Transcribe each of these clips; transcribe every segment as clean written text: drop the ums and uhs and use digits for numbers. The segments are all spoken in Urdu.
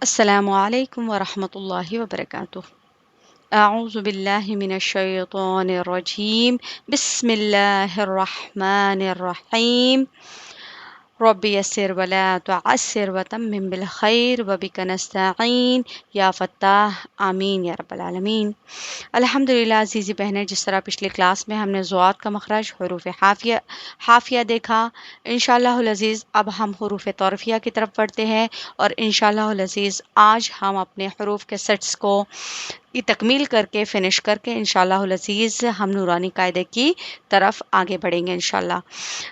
السلام عليكم ورحمة الله وبركاته. أعوذ بالله من الشيطان الرجيم. بسم الله الرحمن الرحيم. رب يسر ولا تعسر وتمم بالخير وبك نستعين یا فتاح آمین یا رب العالمین۔ الحمدللہ عزیزی بہنیں، جس طرح پچھلی کلاس میں ہم نے ضاد کا مخرج حروف حافیہ دیکھا، انشاءاللہ العزیز اب ہم حروف طرفیہ کی طرف بڑھتے ہیں، اور انشاءاللہ العزیز آج ہم اپنے حروف کے سیٹس کو کی تکمیل کر کے فنش کر کے انشاءاللہ العزیز ہم نورانی قاعدے کی طرف آگے بڑھیں گے انشاءاللہ۔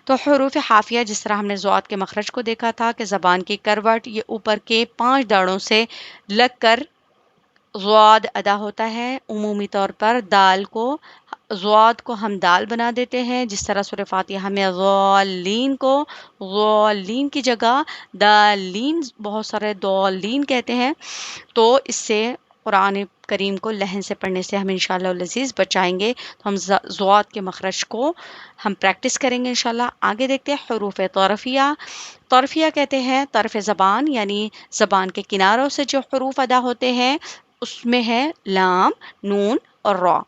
تو حروف حافیہ، جس طرح ہم نے ضاد کے مخرج کو دیکھا تھا کہ زبان کی کروٹ یہ اوپر کے 5 داڑوں سے لگ کر ضاد ادا ہوتا ہے۔ عمومی طور پر ضاد کو ہم دال بنا دیتے ہیں، جس طرح سورہ فاتحہ میں ضالین کو ضالین کی جگہ دالین، بہت سارے دالین کہتے ہیں، تو اس سے قرآن کریم کو لحن سے پڑھنے سے ہم انشاءاللہ العزیز بچائیں گے۔ تو ہم ضاد کے مخرج کو ہم پریکٹس کریں گے انشاءاللہ۔ آگے دیکھتے ہیں حروف طرفیہ۔ طرفیہ کہتے ہیں طرف زبان، یعنی زبان کے کناروں سے جو حروف ادا ہوتے ہیں، اس میں ہے لام، نون اور را۔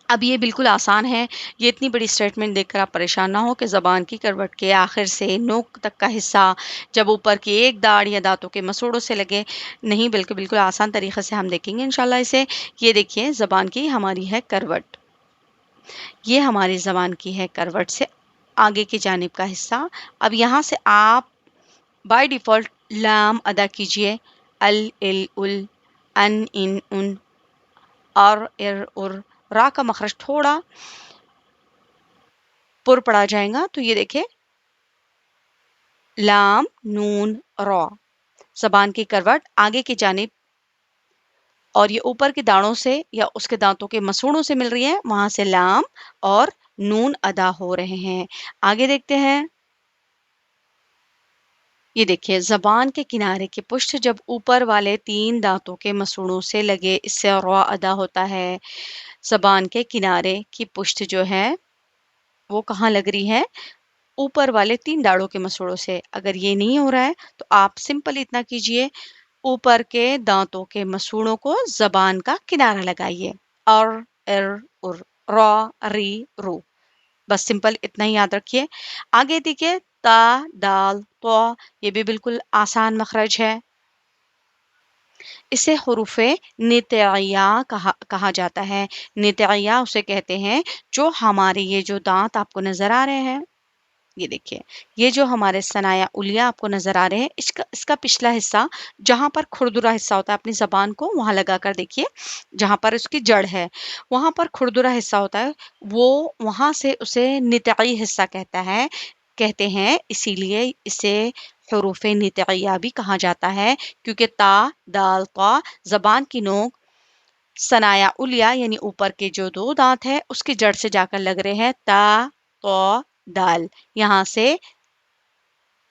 اب یہ بالکل آسان ہے، یہ اتنی بڑی اسٹیٹمنٹ دیکھ کر آپ پریشان نہ ہو کہ زبان کی کروٹ کے آخر سے نوک تک کا حصہ جب اوپر کی ایک داڑھ یا دانتوں کے مسوڑوں سے لگے، نہیں، بلکہ بالکل آسان طریقے سے ہم دیکھیں گے انشاءاللہ اسے۔ یہ دیکھیے زبان کی ہماری ہے کروٹ، یہ ہماری زبان کی ہے کروٹ سے آگے کی جانب کا حصہ۔ اب یہاں سے آپ بائی ڈیفالٹ لام ادا کیجئے، ال، ال، ان، ان، اور، ار، را کا مخرج تھوڑا پر پڑا جائے گا، تو یہ دیکھیں لام، نون، را، زبان کی کروٹ آگے کی جانب، اور یہ اوپر کے داڑوں سے یا اس کے دانتوں کے مسوڑوں سے مل رہی ہے، وہاں سے لام اور نون ادا ہو رہے ہیں۔ آگے دیکھتے ہیں، یہ دیکھیے زبان کے کنارے کی پشت جب اوپر والے 3 دانتوں کے مسوڑوں سے لگے، اس سے را ادا ہوتا ہے۔ زبان کے کنارے کی پشت جو ہے وہ کہاں لگ رہی ہے؟ اوپر والے 3 داڑوں کے مسوڑوں سے۔ اگر یہ نہیں ہو رہا ہے تو آپ سمپل اتنا کیجئے، اوپر کے دانتوں کے مسوڑوں کو زبان کا کنارہ لگائیے، اور، ار، ار، را، ری، رو، بس سمپل اتنا ہی یاد رکھیے۔ آگے دیکھیے تا، دال، تو، یہ بھی بالکل آسان مخرج ہے۔ اسے حروف نطعیہ کہا جاتا ہے۔ نطعیہ اسے کہتے ہیں جو ہمارے یہ جو دانت آپ کو نظر آ رہے ہیں، یہ دیکھیے یہ جو ہمارے ثنایا علیہ آپ کو نظر آ رہے ہیں، اس کا پچھلا حصہ جہاں پر کھردرا حصہ ہوتا ہے، اپنی زبان کو وہاں لگا کر دیکھیے، جہاں پر اس کی جڑ ہے وہاں پر کھردرا حصہ ہوتا ہے، وہ وہاں سے اسے نطعی حصہ کہتے ہیں، اسی لیے اسے حروف نطعیہ بھی کہا جاتا ہے، کیونکہ تا، دال، طا زبان کی نوک ثنایا علیہ یعنی اوپر کے جو 2 دانت ہے اس کی جڑ سے جا کر لگ رہے ہیں، تا، تو، دال، یہاں سے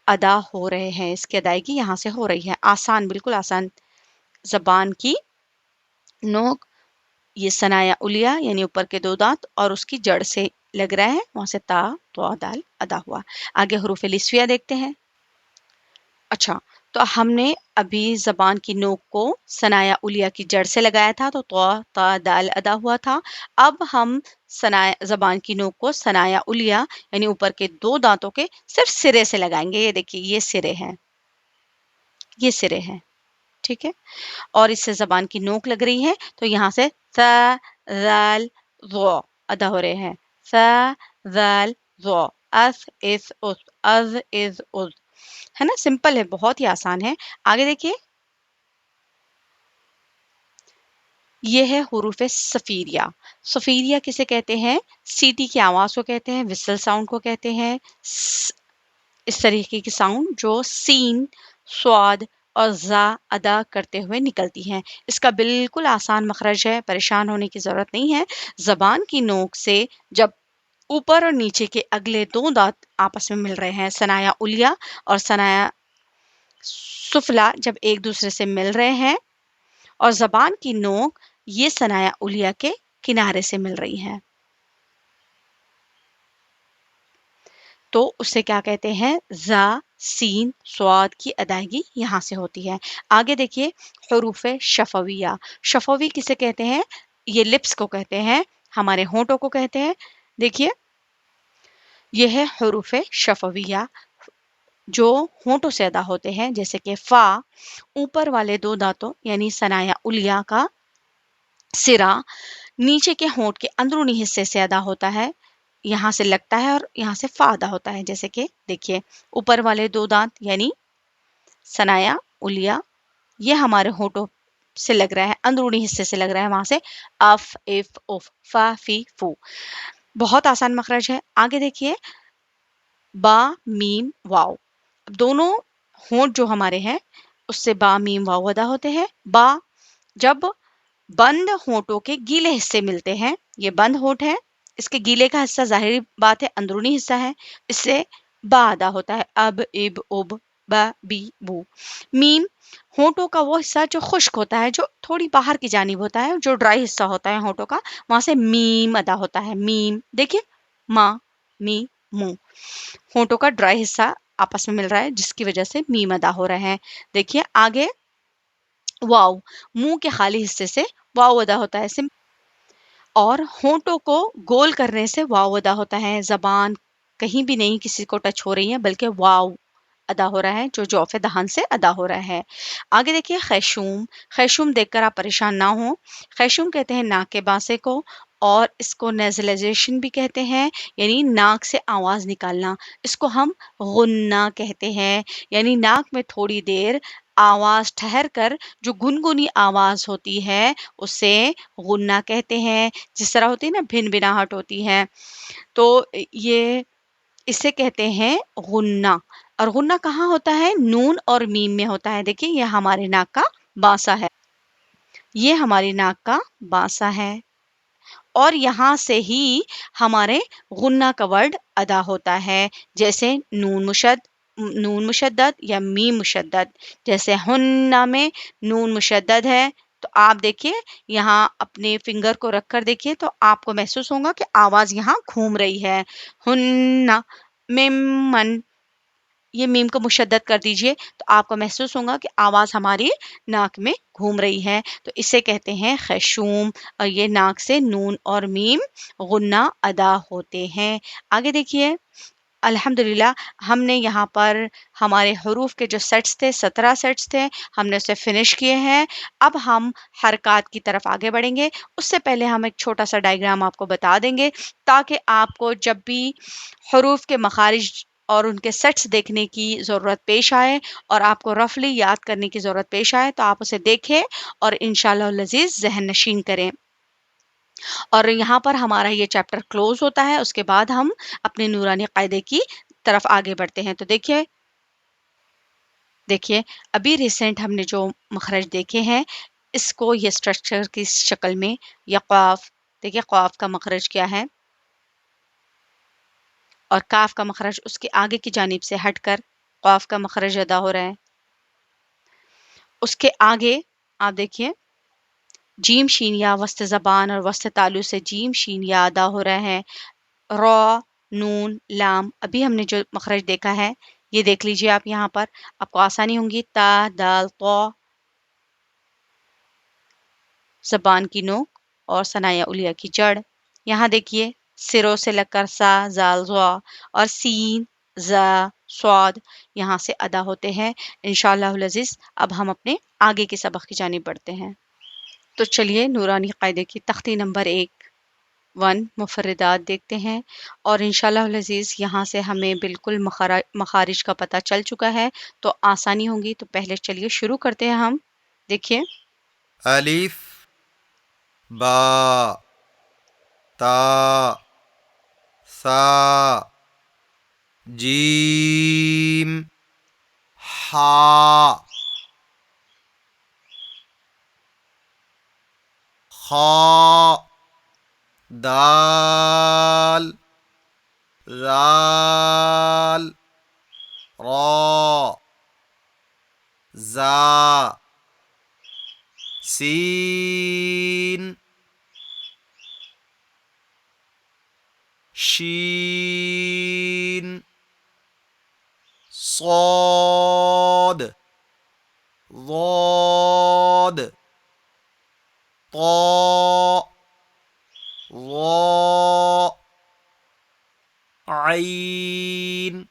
ادا ہو رہے ہیں، اس کی ادائیگی یہاں سے ہو رہی ہے۔ آسان، بالکل آسان، زبان کی نوک یہ ثنایا علیہ یعنی اوپر کے 2 دانت اور اس کی جڑ سے لگ رہا ہے، وہاں سے تا، تو، دال ادا ہوا۔ آگے حروف لسویہ دیکھتے ہیں۔ اچھا، تو ہم نے ابھی زبان کی نوک کو ثنایا علیہ کی جڑ سے لگایا تھا، تو تا، دال ادا ہوا تھا۔ اب ہم زبان کی نوک کو ثنایا علیہ یعنی اوپر کے 2 دانتوں کے صرف سرے سے لگائیں گے، یہ دیکھیے یہ سرے ہیں، یہ سرے ہیں، ٹھیک ہے، اور اس سے زبان کی نوک لگ رہی ہے، تو یہاں سے ث، ذال، ظ ادا ہو رہے ہیں، ث، ذال، ظ، اس، اس، اس، از، از، از، ہے نا، سمپل ہے، بہت ہی آسان ہے۔ آگے دیکھیے یہ ہے حروف صفیریہ۔ صفیریہ کسے کہتے ہیں؟ سیٹی کی آواز کو کہتے ہیں، وسل ساؤنڈ کو کہتے ہیں، اس طریقے کی ساؤنڈ جو سین، صاد اور زا ادا کرتے ہوئے نکلتی ہیں۔ اس کا بالکل آسان مخرج ہے، پریشان ہونے کی ضرورت نہیں ہے۔ زبان کی نوک سے جب اوپر اور نیچے کے اگلے 2 دانت آپس میں مل رہے ہیں، ثنایا علیہ اور ثنایا سفلا جب ایک دوسرے سے مل رہے ہیں اور زبان کی نوک یہ ثنایا علیہ کے کنارے سے مل رہی ہے، تو اسے کیا کہتے ہیں؟ زا سین صاد کی ادائیگی یہاں سے ہوتی ہے۔ آگے دیکھیے حروف شفویہ، شفوی کسے کہتے ہیں؟ یہ لپس کو کہتے ہیں، ہمارے ہونٹوں کو کہتے ہیں۔ دیکھیے یہ ہے حروف شفویہ جو ہونٹوں سے ادا ہوتے ہیں، جیسے کہ فا اوپر والے دو دانتوں یعنی ثنایا علیہ کا سرا نیچے کے ہونٹ کے اندرونی حصے سے ادا ہوتا ہے، یہاں سے لگتا ہے اور یہاں سے فا ادا ہوتا ہے۔ جیسے کہ دیکھیے اوپر والے دو دانت یعنی ثنایا علیہ یہ ہمارے ہونٹوں سے لگ رہا ہے، اندرونی حصے سے لگ رہا ہے، وہاں سے اف اف اف فا فی فو، بہت آسان مخرج ہے۔ آگے دیکھیے با میم واو، دونوں ہونٹ جو ہمارے ہیں اس سے با میم واو ادا ہوتے ہیں۔ با جب بند ہونٹوں کے گیلے حصے ملتے ہیں، یہ بند ہونٹ ہے، اس کے گیلے کا حصہ ظاہری بات ہے اندرونی حصہ ہے، اس سے با ادا ہوتا ہے، اب اب اب با بی بو۔ میم ہونٹوں کا وہ حصہ جو خشک ہوتا ہے، جو تھوڑی باہر کی جانب ہوتا ہے، جو ڈرائی حصہ ہوتا ہے ہونٹوں کا، وہاں سے میم ادا ہوتا ہے، میم۔ دیکھیے ماں می منہ، ہونٹوں کا ڈرائی حصہ آپس میں مل رہا ہے جس کی وجہ سے میم ادا ہو رہا ہے۔ دیکھیے آگے واو، منہ کے خالی حصے سے واو ادا ہوتا ہے، اور ہونٹوں کو گول کرنے سے واو ادا ہوتا ہے، زبان کہیں بھی نہیں کسی کو ٹچ ہو رہی ہے بلکہ واو ادا ہو رہا ہے جو جوف دہان سے ادا ہو رہا ہے۔ آگے دیکھیے خیشوم، خیشوم دیکھ کر آپ پریشان نہ ہوں، خیشوم کہتے ہیں ناک کے باسے کو، اور اس کو نیزلائزیشن بھی کہتے ہیں، یعنی ناک سے آواز نکالنا، اس کو ہم غنہ کہتے ہیں، یعنی ناک میں تھوڑی دیر آواز ٹھہر کر جو گنگنی آواز ہوتی ہے اسے غنہ کہتے ہیں، جس طرح ہوتی ہے نا بھن بھناہٹ ہوتی ہے، تو یہ اسے کہتے ہیں غنہ۔ اور غنہ کہاں ہوتا ہے؟ نون اور میم میں ہوتا ہے۔ دیکھیے یہ ہمارے ناک کا بانسا ہے، یہ ہماری ناک کا بانسا ہے، اور یہاں سے ہی ہمارے غنہ کا ورڈ ادا ہوتا ہے، جیسے نون مشدد یا میم مشدد، جیسے ہنہ میں نون مشدد ہے تو آپ دیکھیے یہاں اپنے فنگر کو رکھ کر دیکھیے تو آپ کو محسوس ہوگا کہ آواز یہاں گھوم رہی ہے، ہنہ ممن، یہ میم کو مشدد کر دیجئے تو آپ کو محسوس ہوگا کہ آواز ہماری ناک میں گھوم رہی ہے، تو اسے کہتے ہیں خیشوم، اور یہ ناک سے نون اور میم غنہ ادا ہوتے ہیں۔ آگے دیکھیے الحمدللہ ہم نے یہاں پر ہمارے حروف کے جو سیٹس تھے 17 سیٹس تھے، ہم نے اسے فنش کیے ہیں۔ اب ہم حرکات کی طرف آگے بڑھیں گے، اس سے پہلے ہم ایک چھوٹا سا ڈائیگرام آپ کو بتا دیں گے تاکہ آپ کو جب بھی حروف کے مخارج اور ان کے سیٹس دیکھنے کی ضرورت پیش آئے اور آپ کو رفلی یاد کرنے کی ضرورت پیش آئے تو آپ اسے دیکھیں اور انشاءاللہ العزیز ذہن نشین کریں۔ اور یہاں پر ہمارا یہ چیپٹر کلوز ہوتا ہے، اس کے بعد ہم اپنے نورانی قاعدے کی طرف آگے بڑھتے ہیں۔ تو دیکھیے ابھی ریسنٹ ہم نے جو مخرج دیکھے ہیں اس کو یہ اسٹرکچر کی شکل میں، یا قاف، دیکھیے قاف کا مخرج کیا ہے اور کاف کا مخرج اس کے آگے کی جانب سے ہٹ کر قاف کا مخرج ادا ہو رہا ہے، اس کے آگے آپ دیکھیے جیم شین یا وسط زبان اور وسط تالو سے جیم شین یا ادا ہو رہا ہے، را نون لام، ابھی ہم نے جو مخرج دیکھا ہے یہ دیکھ لیجئے آپ، یہاں پر آپ کو آسانی ہونگی، تا دال طا، زبان کی نوک اور ثنایا علیہ کی جڑ، یہاں دیکھیے سروں سے لگ کر سا زال زوا اور سین زا صاد یہاں سے ادا ہوتے ہیں۔ انشاءاللہ العزیز اب ہم اپنے آگے کے سبق کی جانب بڑھتے ہیں، تو چلیے نورانی قاعدے کی تختی نمبر 1 مفردات دیکھتے ہیں، اور انشاءاللہ العزیز یہاں سے ہمیں بالکل مخارج کا پتہ چل چکا ہے تو آسانی ہوگی، تو پہلے چلیے شروع کرتے ہیں ہم۔ دیکھیے الف با تا سا جیم حا خا دال ذال را زا سین شین صاد ضاد طاء ظاء عين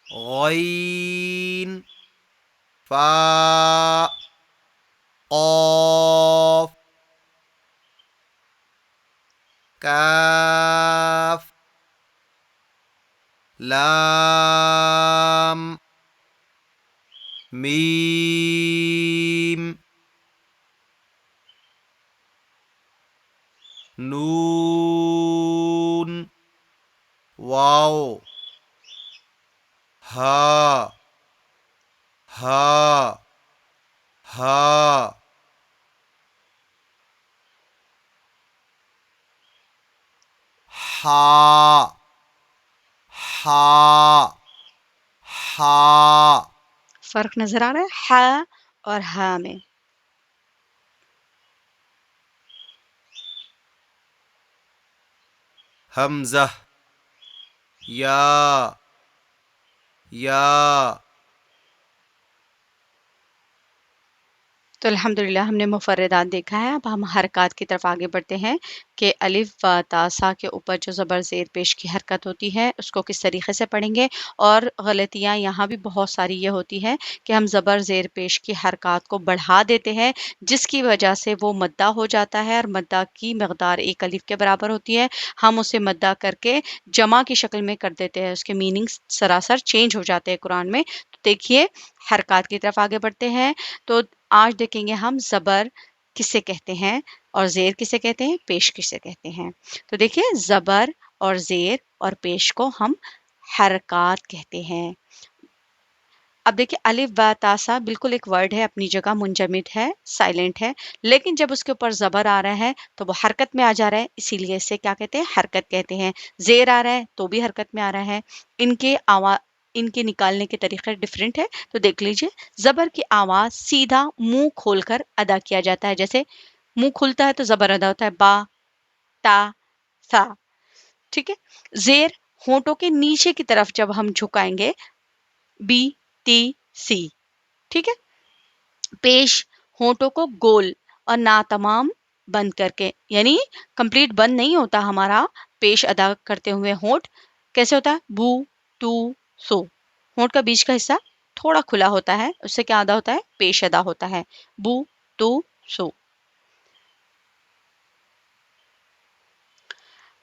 غين فاء قاف كاف لام میم نون واو ہا ہا ہا ہا ہا ہا فرق نظر آ رہا ہے ہا اور ہا میں؟ حمزہ یا یا تو الحمدللہ ہم نے مفردات دیکھا ہے، اب ہم حرکات کی طرف آگے بڑھتے ہیں کہ الف و تا سا کے اوپر جو زبر زیر پیش کی حرکت ہوتی ہے اس کو کس طریقے سے پڑھیں گے، اور غلطیاں یہاں بھی بہت ساری یہ ہوتی ہے کہ ہم زبر زیر پیش کی حرکات کو بڑھا دیتے ہیں، جس کی وجہ سے وہ مدہ ہو جاتا ہے، اور مدہ کی مقدار ایک الف کے برابر ہوتی ہے، ہم اسے مدہ کر کے جمع کی شکل میں کر دیتے ہیں، اس کے میننگ سراسر چینج ہو جاتے ہیں قرآن میں۔ تو دیکھیے حرکات کی طرف آگے بڑھتے ہیں، تو آج دیکھیں گے ہم زبر کسے کہتے ہیں اور زیر کسے کہتے ہیں، پیش کسے کہتے ہیں۔ تو دیکھیے زبر اور زیر اور پیش کو ہم حرکات کہتے ہیں۔ اب دیکھیے الف با تا سا بالکل ایک ورڈ ہے، اپنی جگہ منجمد ہے، سائلنٹ ہے، لیکن جب اس کے اوپر زبر آ رہا ہے تو وہ حرکت میں آ جا رہا ہے، اسی لیے اسے کیا کہتے ہیں، حرکت کہتے ہیں۔ زیر آ رہا ہے تو بھی حرکت میں آ رہا ہے۔ ان کے نکالنے کے طریقے ڈفرینٹ ہے، تو دیکھ لیجئے۔ زبر کی آواز سیدھا منہ کھول کر ادا کیا جاتا ہے، جیسے منہ کھلتا ہے تو زبر ادا ہوتا ہے، با تا سا، ٹھیک ہے۔ زیر ہونٹوں کے نیچے کی طرف جب ہم جھکائیں گے، بی ٹی سی، ٹھیک ہے۔ پیش ہونٹوں کو گول اور ناتمام بند کر کے، یعنی کمپلیٹ بند نہیں ہوتا ہمارا پیش ادا کرتے ہوئے ہونٹ، کیسے ہوتا ہے، بو ٹو سو، ہونٹ کا بیچ کا حصہ تھوڑا کھلا ہوتا ہے، اس سے کیا ادا ہوتا ہے، پیش ادا ہوتا ہے، بو ٹو سو۔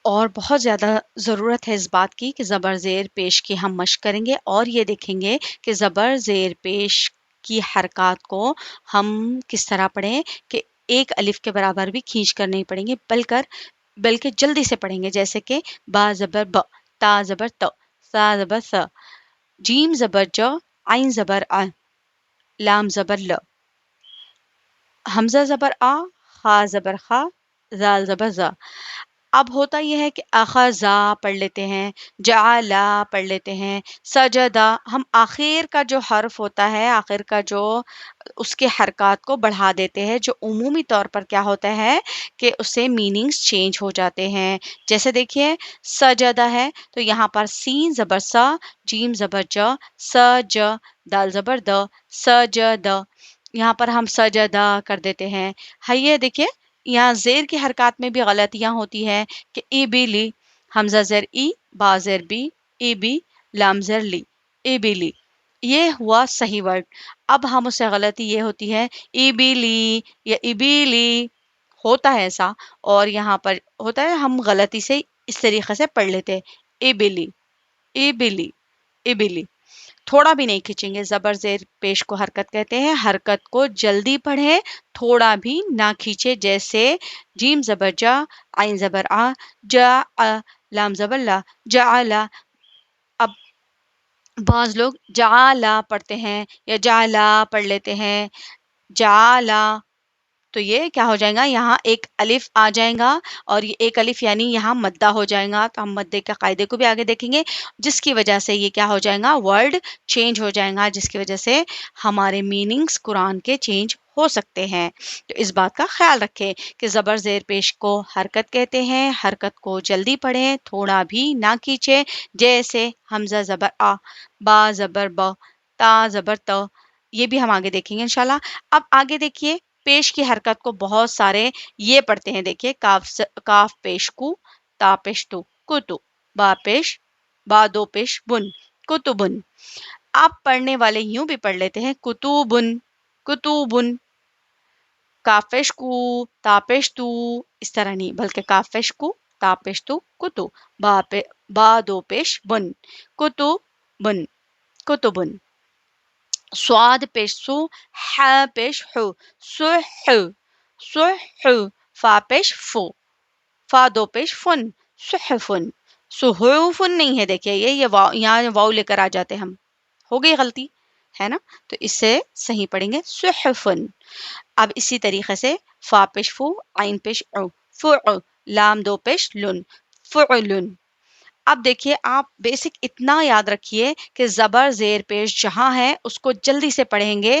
اور بہت زیادہ ضرورت ہے اس بات کی کہ زبر زیر پیش کی ہم مشق کریں گے، اور یہ دیکھیں گے کہ زبر زیر پیش کی حرکات کو ہم کس طرح پڑھیں کہ ایک الف کے برابر بھی کھینچ کر نہیں پڑھیں گے، بلکہ جلدی سے پڑھیں گے، جیسے کہ با زبر ب، تا زبر ت، سا زبر س، جیم زبر ج، عین زبر ا، لام زبر ل، حمزہ زبر آ، خا زبر خا، زال زبر ز۔ اب ہوتا یہ ہے کہ اخذا پڑھ لیتے ہیں، جعلا پڑھ لیتے ہیں، سجدہ، ہم آخر کا جو حرف ہوتا ہے، آخر کا جو اس کے حرکات کو بڑھا دیتے ہیں، جو عمومی طور پر کیا ہوتا ہے کہ اس سے میننگز چینج ہو جاتے ہیں۔ جیسے دیکھیے سجدہ ہے تو یہاں پر سین زبر سا، جیم زبر ج، س ج، دال زبر د، سجد، یہاں پر ہم سجدہ کر دیتے ہیں۔ ہے دیکھیے یہاں زیر کی حرکات میں بھی غلطیاں ہوتی ہے کہ ای بی لی، حمزہ زیر ای، با زیر بی، ای بی، لام زیر لی، ای بی لی، یہ ہوا صحیح ورڈ۔ اب ہم اس سے غلطی یہ ہوتی ہے ای بی لی یا ای بی لی، ہوتا ہے ایسا، اور یہاں پر ہوتا ہے ہم غلطی سے اس طریقے سے پڑھ لیتے ای بی لی، ای بی لی، ای بی لی، تھوڑا بھی نہیں کھینچیں گے۔ زبر زیر پیش کو حرکت کہتے ہیں، حرکت کو جلدی پڑھیں، تھوڑا بھی نہ کھینچے، جیسے جیم زبر جا، عین زبر آ، جا، لام زبر لا، جعلا۔ اب بعض لوگ جعلا پڑھتے ہیں یا جعلا پڑھ لیتے ہیں، جعلا، تو یہ کیا ہو جائے گا، یہاں ایک الف آ جائے گا، اور یہ ایک الف یعنی یہاں مدہ ہو جائے گا. تو ہم مدے کے قاعدے کو بھی آگے دیکھیں گے، جس کی وجہ سے یہ کیا ہو جائے گا، ورڈ چینج ہو جائے گا، جس کی وجہ سے ہمارے میننگز قرآن کے چینج ہو سکتے ہیں. تو اس بات کا خیال رکھیں کہ زبر زیر پیش کو حرکت کہتے ہیں. حرکت کو جلدی پڑھیں، تھوڑا بھی نہ کھینچے. جیسے حمزہ زبر آ، با زبر ب، تا زبر ت. یہ بھی ہم آگے دیکھیں گے انشاءاللہ. اب آگے دیکھیے پیش کی حرکت کو بہت سارے یہ پڑھتے ہیں. دیکھیے کاف پیش کو، تا پیش تو، کتو، با پیش، با دو پیش بن، کتبن. آپ پڑھنے والے یوں بھی پڑھ لیتے ہیں کتوبن، کتوبن. کافش کو، تاپش تو، اس طرح نہیں، بلکہ کافش کو، تاپش تو، کتو، با دو پیش بن، کتو بن، کتبن. سواد پیش سو، ح پیش حو، سح، سح. فا پیش فو، فا دو پیش فن، صحفن. صحفن نہیں ہے، دیکھیے یہ یہاں واؤ لے کر آ جاتے ہم، ہو گئی غلطی ہے نا. تو اس سے صحیح پڑھیں گے صحفن. اب اسی طریقے سے فا پیش فو، عین پیش او، فع، لام دو پیش لن، فعلن. اب دیکھیے آپ بیسک اتنا یاد رکھیے کہ زبر زیر پیش جہاں ہے اس کو جلدی سے پڑھیں گے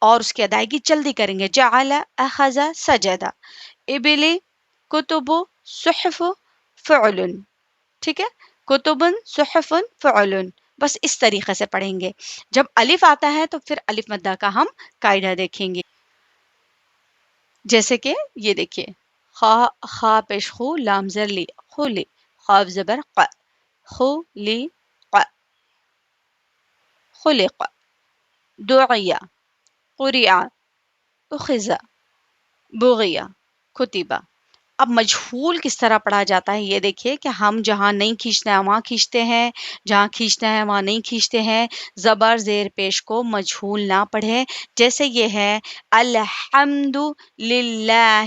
اور اس کی ادائیگی جلدی کریں گے. جعل، اخذ، سجد. ابلی، کتب، صحف، فعلن. ٹھیک ہے، کتبن، صحفن، فعلن. بس اس طریقے سے پڑھیں گے. جب الف آتا ہے تو پھر الف مدہ کا ہم قاعدہ دیکھیں گے. جیسے کہ یہ دیکھیے خا پیش خو، لام زر لی، خلی، خاف زبر ق، خلی ق، خلق. دعیا، قریا، اخذ، بغیا، کتبہ. اب مجہول کس طرح پڑھا جاتا ہے یہ دیکھیے کہ ہم جہاں نہیں کھینچنا ہے وہاں کھینچتے ہیں، جہاں کھینچنا ہے وہاں نہیں کھینچتے ہیں. زبر زیر پیش کو مجہول نہ پڑھیں. جیسے یہ ہے الحمد للہ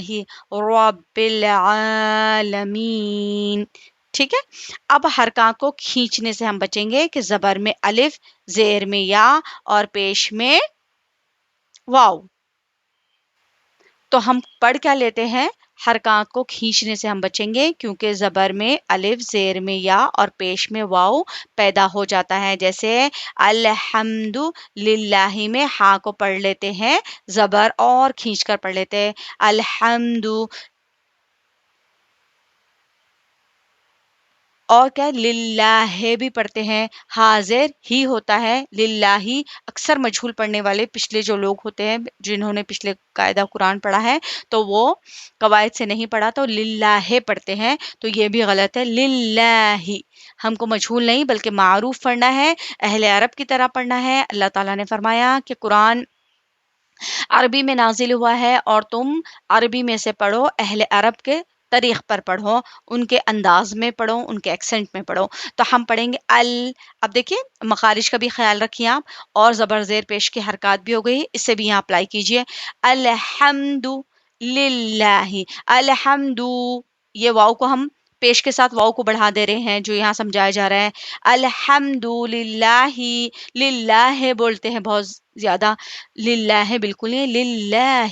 رب العالمین. ٹھیک ہے. اب حرکات کو کھینچنے سے ہم بچیں گے کہ زبر میں الف، زیر میں یا، اور پیش میں واو. تو ہم پڑھ کیا لیتے ہیں، حرکات کو کھینچنے سے ہم بچیں گے کیونکہ زبر میں الف، زیر میں یا، اور پیش میں واو پیدا ہو جاتا ہے. جیسے الحمد للہ میں ہا کو پڑھ لیتے ہیں زبر اور کھینچ کر پڑھ لیتے ہیں الحمد. اور کیا للہ بھی پڑھتے ہیں، حاضر ہی ہوتا ہے للہ. اکثر مجہول پڑھنے والے پچھلے جو لوگ ہوتے ہیں جنہوں نے پچھلے قاعدہ قرآن پڑھا ہے تو وہ قواعد سے نہیں پڑھا تو للہ پڑھتے ہیں، تو یہ بھی غلط ہے. للہ ہم کو مجہول نہیں بلکہ معروف پڑھنا ہے، اہل عرب کی طرح پڑھنا ہے. اللہ تعالیٰ نے فرمایا کہ قرآن عربی میں نازل ہوا ہے اور تم عربی میں سے پڑھو، اہل عرب کے طریق پر پڑھو، ان کے انداز میں پڑھو، ان کے ایکسنٹ میں پڑھو. تو ہم پڑھیں گے اب دیکھیے مخارج کا بھی خیال رکھیے آپ، اور زبر زیر پیش کی حرکات بھی ہو گئی، اس سے بھی یہاں اپلائی کیجئے. الحمد للہ، الحمد. یہ واؤ کو ہم پیش کے ساتھ واؤ کو بڑھا دے رہے ہیں جو یہاں سمجھایا جا رہا ہے. الحمد للہ، للہ بولتے ہیں بہت زیادہ، للہ بالکل نہیں، للہ،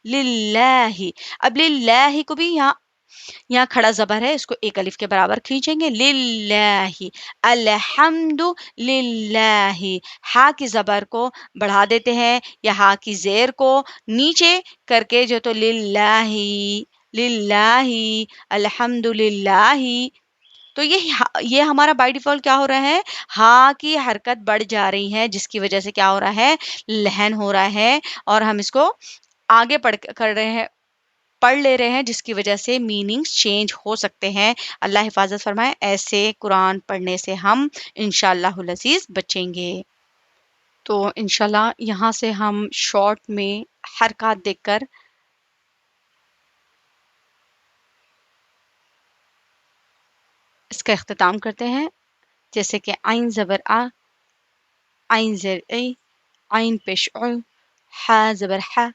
للہ. اب للہ کو بھی یہاں کھڑا زبر ہے، اس کو ایک الف کے برابر کھینچیں گے للہ. الحمد للہ. ہا کی زبر کو بڑھا دیتے ہیں یا ہا کی زیر کو نیچے کر کے جو تو للہ، للہ، الحمد للہ. تو یہ ہمارا بائی ڈیفالٹ کیا ہو رہا ہے، ہا کی حرکت بڑھ جا رہی ہے جس کی وجہ سے کیا ہو رہا ہے، لہن ہو رہا ہے، اور ہم اس کو آگے پڑھ لے رہے ہیں جس کی وجہ سے میننگز چینج ہو سکتے ہیں. اللہ حفاظت فرمائے، ایسے قرآن پڑھنے سے ہم انشاءاللہ العزیز بچیں گے. تو انشاءاللہ یہاں سے ہم شارٹ میں حرکات دیکھ کر اس کا اختتام کرتے ہیں. جیسے کہ عین زبر آ، عین زیر ای، عین پیش عو، حا زبر ح،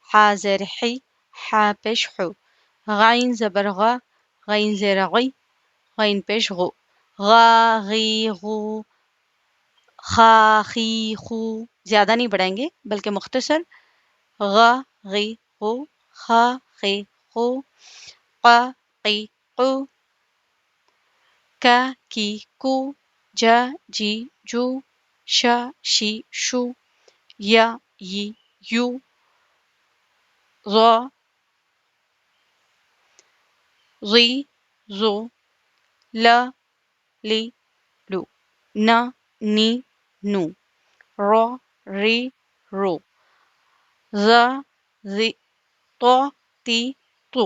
حا زیر حی، حا پیش حو. غین زبر غا، غین زیر غی، غین پیش غو. غا غی غو، خا خی خو. زیادہ نہیں بڑھائیں گے بلکہ مختصر، غا غی غو، خا خی خو قا قی قو کا کی کو جا جی جو شا شی شو یا ی یو ظا ظی ظو لا لی لو نا نی نو را ری رو ذا ذی طا تی تو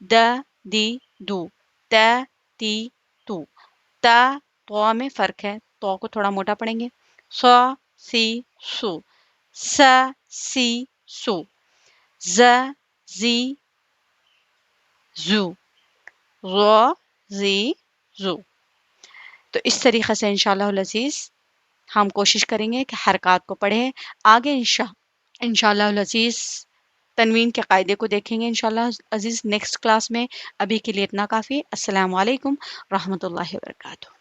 دا دی دو تا تی تو تا تو میں فرق ہے، تو کو تھوڑا موٹا پڑھیں گے، سا سی سو سا سی سو ز زی زو غ زی زو۔ تو اس طریقے سے انشاءاللہ العزیز ہم کوشش کریں گے کہ حرکات کو پڑھیں آگے انشاءاللہ العزیز تنوین کے قاعدے کو دیکھیں گے انشاءاللہ عزیز نیکسٹ کلاس میں۔ ابھی کے لیے اتنا کافی۔ السلام علیکم ورحمۃ اللہ وبرکاتہ۔